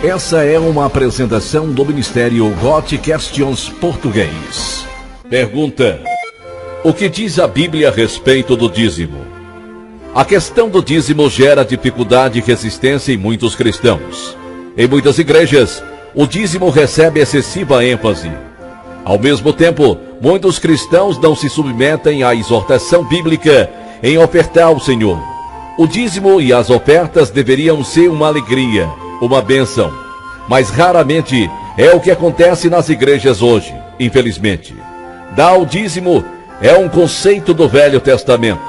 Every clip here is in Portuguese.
Essa é uma apresentação do Ministério Got Questions Português. Pergunta: o que diz a Bíblia a respeito do dízimo? A questão do dízimo gera dificuldade e resistência em muitos cristãos. Em muitas igrejas, o dízimo recebe excessiva ênfase. Ao mesmo tempo, muitos cristãos não se submetem à exortação bíblica em ofertar ao Senhor. O dízimo e as ofertas deveriam ser uma alegria, uma bênção, mas raramente é o que acontece nas igrejas hoje, infelizmente. Dar o dízimo é um conceito do Velho Testamento.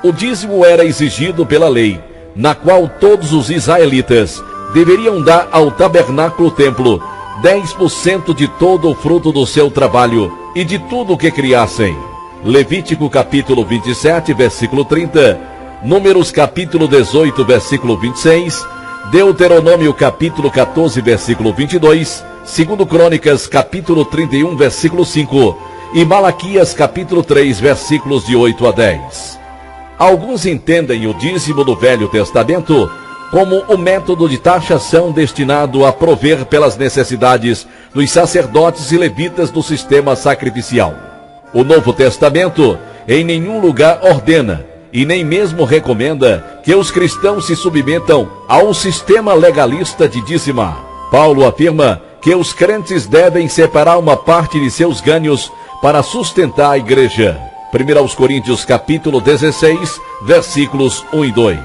O dízimo era exigido pela lei, na qual todos os israelitas deveriam dar ao tabernáculo templo 10% de todo o fruto do seu trabalho e de tudo o que criassem. Levítico capítulo 27, versículo 30, Números capítulo 18, versículo 26, Deuteronômio capítulo 14, versículo 22, 2 Crônicas capítulo 31, versículo 5 e Malaquias capítulo 3, versículos de 8 a 10. Alguns entendem o dízimo do Velho Testamento como o método de taxação destinado a prover pelas necessidades dos sacerdotes e levitas do sistema sacrificial. O Novo Testamento em nenhum lugar ordena e nem mesmo recomenda que os cristãos se submetam a um sistema legalista de dizimar. Paulo afirma que os crentes devem separar uma parte de seus ganhos para sustentar a igreja. 1 Coríntios capítulo 16, versículos 1 e 2.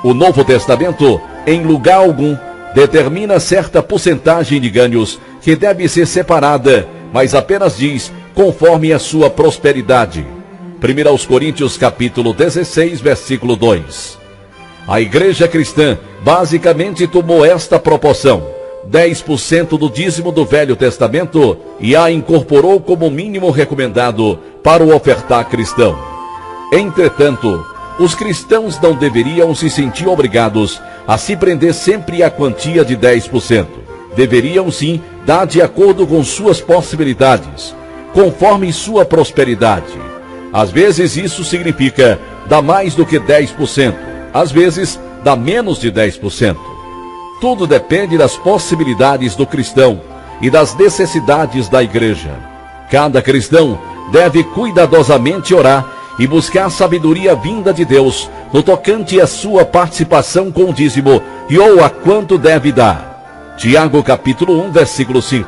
O Novo Testamento, em lugar algum, determina certa porcentagem de ganhos que deve ser separada, mas apenas diz conforme a sua prosperidade. 1 Coríntios capítulo 16, versículo 2. A igreja cristã basicamente tomou esta proporção, 10% do dízimo do Velho Testamento, e a incorporou como mínimo recomendado para o ofertar cristão. Entretanto, os cristãos não deveriam se sentir obrigados a se prender sempre à quantia de 10%. Deveriam sim dar de acordo com suas possibilidades, conforme sua prosperidade. Às vezes isso significa dar mais do que 10%, às vezes dá menos de 10%. Tudo depende das possibilidades do cristão e das necessidades da igreja. Cada cristão deve cuidadosamente orar e buscar a sabedoria vinda de Deus no tocante à sua participação com o dízimo e ou a quanto deve dar. Tiago capítulo 1, versículo 5.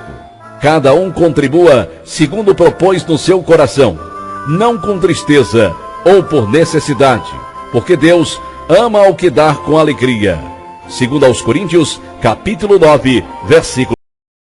Cada um contribua segundo propôs no seu coração, não com tristeza ou por necessidade, porque Deus ama ao que dar com alegria. 2 Coríntios capítulo 9, versículo